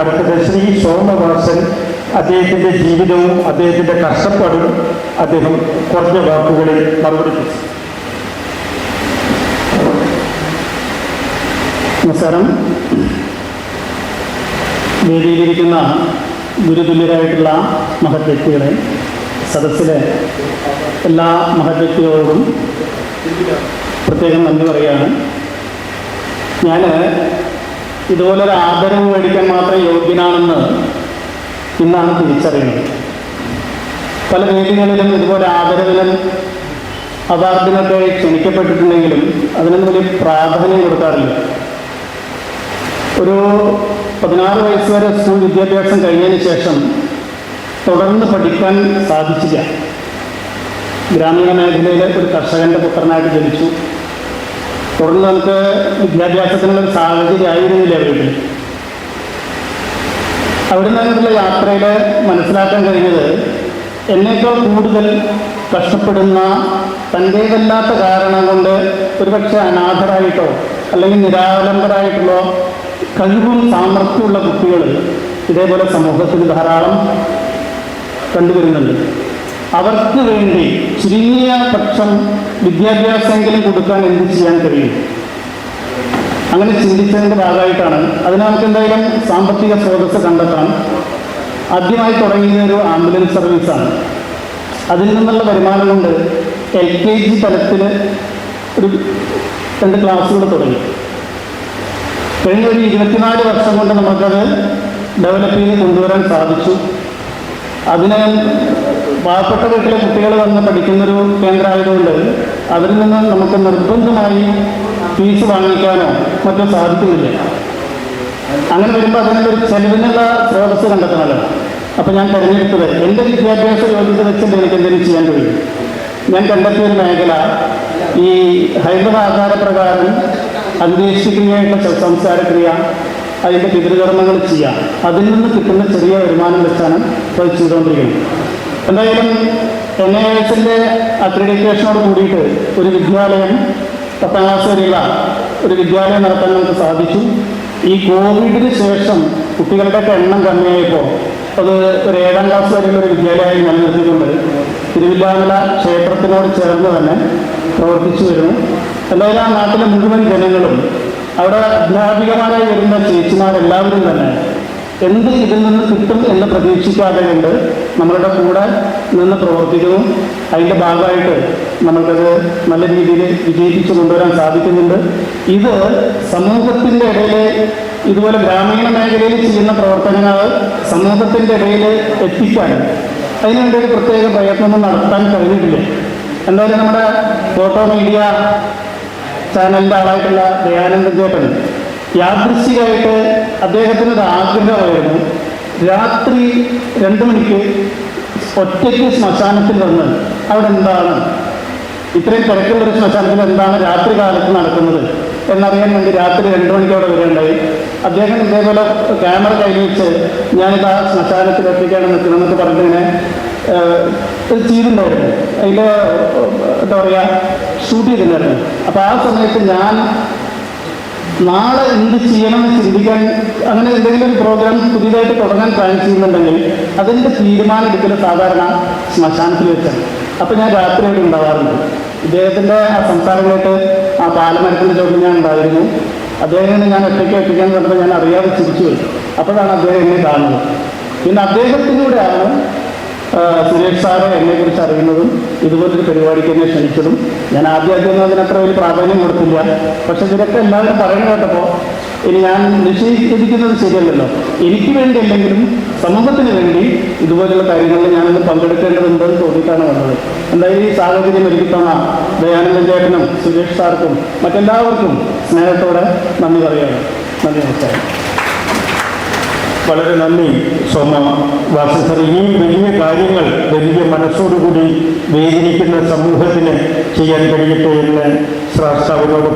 അടുത്തത് ശ്രീ സോമവാസൻ. അദ്ദേഹത്തിൻ്റെ ജീവിതവും അദ്ദേഹത്തിൻ്റെ കഷ്ടപ്പാടും അദ്ദേഹം കുറഞ്ഞ വാക്കുകളിൽ മറുപടി. നമസ്കാരം. വേദിയിലിരിക്കുന്ന ഗുരുതുല്യരായിട്ടുള്ള മഹത് വ്യക്തികളെ, സദസ്സിലെ എല്ലാ മഹത് വ്യക്തികളോടും പ്രത്യേകം നന്ദി പറയുകയാണ്. ഞാൻ ഇതുപോലൊരു ആദരവ് മേടിക്കാൻ മാത്രം യോഗ്യനാണെന്ന് ഇന്നാണ് തിരിച്ചറിയുന്നത്. പല വേദികളിലും ഇതുപോലെ ആദരവിനും അവാർഡിനൊക്കെ ക്ഷണിക്കപ്പെട്ടിട്ടുണ്ടെങ്കിലും അതിനൊന്നും വലിയ പ്രാധാന്യം കൊടുക്കാറില്ല. ഒരു 16 വയസ്സ് വരെ സ്കൂൾ വിദ്യാഭ്യാസം കഴിഞ്ഞതിന് ശേഷം തുടർന്ന് പഠിക്കാൻ സാധിച്ചില്ല. ഗ്രാമീണ മേഖലയിലെ ഒരു കർഷകൻ്റെ പുത്രനായിട്ട് ജനിച്ചു. തുടർന്ന് നമുക്ക് വിദ്യാഭ്യാസത്തിനുള്ള സാഹചര്യം ആയിരുന്നില്ല വീട്ടിൽ. അവിടെ നിന്നുള്ള യാത്രയിൽ മനസ്സിലാക്കാൻ കഴിഞ്ഞത് എന്നേക്കാൾ കൂടുതൽ കഷ്ടപ്പെടുന്ന തൻ്റേതല്ലാത്ത കാരണം കൊണ്ട് ഒരുപക്ഷെ അനാഥരായിട്ടോ അല്ലെങ്കിൽ നിരാലംബരായിട്ടുള്ള കഴിവും സാമർഥ്യമുള്ള കുട്ടികൾ ഇതേപോലെ സമൂഹത്തിൽ ധാരാളം കണ്ടുവരുന്നുണ്ട്. അവർക്ക് വേണ്ടി ചുരുങ്ങിയ പക്ഷം വിദ്യാഭ്യാസമെങ്കിലും കൊടുക്കാൻ എന്ത് ചെയ്യാൻ കഴിയും? അങ്ങനെ ചിന്തിച്ചതിൻ്റെ ഭാഗമായിട്ടാണ് അതിന് നമുക്ക് എന്തായാലും സാമ്പത്തിക സ്രോതസ് കണ്ടെത്താം. ആദ്യമായി തുടങ്ങിയ ഒരു ആംബുലൻസ് സർവീസാണ്. അതിൽ നിന്നുള്ള വരുമാനം കൊണ്ട് LKG തലത്തിൽ ഒരു 2 ക്ലാസ്സുകൾ തുടങ്ങി. കഴിഞ്ഞ ഒരു 24 വർഷം കൊണ്ട് നമുക്കത് ഡെവലപ്പ് ചെയ്ത് കൊണ്ടുവരാൻ സാധിച്ചു. അതിന് പാവപ്പെട്ട വീട്ടിലെ കുട്ടികൾ വന്ന് പഠിക്കുന്നൊരു കേന്ദ്രമായതുകൊണ്ട് അതിൽ നിന്ന് നമുക്ക് നിർബന്ധമായി ഫീസ് വാങ്ങിക്കാനോ മറ്റോ സാധിക്കുന്നില്ല. അങ്ങനെ വരുമ്പോൾ അതിനുള്ളൊരു ചെലവിനുള്ള സ്രോതസ് കണ്ടെത്തണമല്ലോ. അപ്പോൾ ഞാൻ തിരഞ്ഞെടുത്തത് എൻ്റെ വിദ്യാഭ്യാസ യോഗ്യത വെച്ചിട്ട് എനിക്ക് എന്തെങ്കിലും ചെയ്യാൻ കഴിയും. ഞാൻ കണ്ടെത്തിയൊരു മേഖല ഈ ഹൈന്ദവ ആചാരപ്രകാരം അന്വേഷിക്കുകയായിട്ടുള്ള സംസ്കാരക്രിയ, അതിൻ്റെ പിതൃകർമ്മങ്ങൾ ചെയ്യാം. അതിൽ നിന്ന് കിട്ടുന്ന ചെറിയ വരുമാനം വെച്ചാണ് ഇപ്പോൾ ചെയ്തുകൊണ്ടിരിക്കുന്നത്. എന്തായാലും NISൻ്റെ അക്രഡിറ്റേഷനോട് കൂടിയിട്ട് ഒരു വിദ്യാലയം 10ാം ക്ലാസ് വരെയുള്ള ഒരു വിദ്യാലയം നടത്താൻ നമുക്ക് സാധിച്ചു. ഈ കോവിഡിന് ശേഷം കുട്ടികളുടെയൊക്കെ എണ്ണം കമ്മിയായപ്പോൾ അത് ഒരു 7ാം ക്ലാസ് വരെയുള്ള ഒരു വിദ്യാലയമായി നിലനിർത്തിക്കൊണ്ട് തിരുവില്ലാമല ക്ഷേത്രത്തിനോട് ചേർന്ന് തന്നെ പ്രവർത്തിച്ചു വരുന്നു. എന്തായാലും ആ നാട്ടിലെ മുഴുവൻ ജനങ്ങളും അവിടെ അധ്യാപികമാരായി വരുന്ന ചേച്ചിമാരെല്ലാവരും തന്നെ എന്ത് ഇതിൽ നിന്ന് കിട്ടും എന്ന് പ്രതീക്ഷിക്കാതെ കൊണ്ട് നമ്മളുടെ കൂടെ നിന്ന് പ്രവർത്തിക്കുന്നു. അതിൻ്റെ ഭാഗമായിട്ട് നമ്മൾക്കത് നല്ല രീതിയിൽ വിജയിപ്പിച്ചു കൊണ്ടുവരാൻ സാധിക്കുന്നുണ്ട്. ഇത് സമൂഹത്തിൻ്റെ ഇടയിൽ ഇതുപോലെ ഗ്രാമീണ മേഖലയിൽ ചെയ്യുന്ന പ്രവർത്തനങ്ങൾ സമൂഹത്തിൻ്റെ ഇടയിൽ എത്തിക്കാൻ അതിനുവേണ്ടി ഒരു പ്രത്യേക പ്രയത്നമൊന്നും നടത്താൻ കഴിഞ്ഞിട്ടില്ല. എന്തായാലും നമ്മുടെ ഫോട്ടോ മീഡിയ ചാനലിൻ്റെ ആളായിട്ടുള്ള ദയാനന്ദൻ ചേട്ടൻ യാദൃശ്ചികമായിട്ട് അദ്ദേഹത്തിനൊരു ആഗ്രഹമായിരുന്നു രാത്രി 2 മണിക്ക് ഒറ്റയ്ക്ക് ശ്മശാനത്തിൽ വന്ന് അവിടെ എന്താണ് ഇത്രയും തിരക്കുള്ളൊരു ശ്മശാനത്തിൽ എന്താണ് രാത്രി കാലത്ത് നടക്കുന്നത് എന്നറിയാൻ വേണ്ടി രാത്രി 2 മണിക്ക് അവിടെ വരികയുണ്ടായി. അദ്ദേഹം ഇതേപോലെ ക്യാമറ കയ്യിൽ വെച്ച് ഞാനിത് ആ ശ്മശാനത്തിൽ ഒറ്റയ്ക്കാണ് നിൽക്കണമെന്നൊക്കെ പറഞ്ഞിങ്ങനെ ചെയ്തിട്ടുണ്ടായിരുന്നു. അതിൽ എന്താ പറയുക ഷൂട്ട് ചെയ്തിട്ടുണ്ടായിരുന്നു. അപ്പോൾ ആ സമയത്ത് ഞാൻ നാളെ എന്ത് ചെയ്യണമെന്ന് ചിന്തിക്കാൻ അങ്ങനെ എന്തെങ്കിലും ഒരു പ്രോഗ്രാം പുതിയതായിട്ട് തുടങ്ങാൻ പ്ലാൻ ചെയ്യുന്നുണ്ടെങ്കിൽ അതിൻ്റെ തീരുമാനം എടുക്കൽ സാധാരണ ശ്മശാനത്തിൽ വെച്ചാണ്. അപ്പോൾ ഞാൻ രാത്രിയായിട്ട് ഉണ്ടാവാറുണ്ട്. ഇദ്ദേഹത്തിൻ്റെ ആ സംസാരമായിട്ട് ആ പാലമരത്തിൻ്റെ ചോട്ടിൽ ഞാൻ ഉണ്ടായിരുന്നു. അദ്ദേഹത്തിന് ഞാൻ ഒറ്റയ്ക്കാന്ന് പറഞ്ഞപ്പോൾ ഞാൻ അറിയാതെ ചിരിച്ചു പോയി. അപ്പോഴാണ് അദ്ദേഹം എന്നെ കാണുന്നത്. പിന്നെ അദ്ദേഹത്തിലൂടെയാണ് സുരേഷ് സാറ് എന്നെക്കുറിച്ച് അറിയുന്നതും ഇതുപോലൊരു പരിപാടിക്ക് എന്നെ ക്ഷണിച്ചതും. ഞാൻ ആദ്യമൊന്നും അതിനത്ര വലിയ പ്രാധാന്യം കൊടുത്തില്ല. പക്ഷെ ഇതൊക്കെ എല്ലാവരും പറയുന്നത് കേട്ടപ്പോൾ ഇനി ഞാൻ നിഷേധിക്കുന്നത് ശരിയല്ലല്ലോ, എനിക്ക് വേണ്ടി അല്ലെങ്കിലും സമൂഹത്തിന് വേണ്ടി ഇതുപോലുള്ള കാര്യങ്ങളിൽ ഞാനൊന്ന് പങ്കെടുക്കേണ്ടതുണ്ടെന്ന് തോന്നിയിട്ടാണ് വന്നത്. എന്തായാലും ഈ സാഹചര്യം ഒരുക്കി തന്ന ദയാനന്ദൻ ചേട്ടനും സുരേഷ് സാർക്കും മറ്റെല്ലാവർക്കും സ്നേഹത്തോടെ നന്ദി പറയുകയാണ്. നന്ദി, നമസ്കാരം. വളരെ നന്ദി സോമവാസൻ സാർ. ഈ വലിയ കാര്യങ്ങൾ വലിയ മനസ്സോടുകൂടി വേദനിക്കുന്ന സമൂഹത്തിന് ചെയ്യാൻ കഴിയട്ടെ എന്ന് ശ്രാഷ്ടാവിനോട്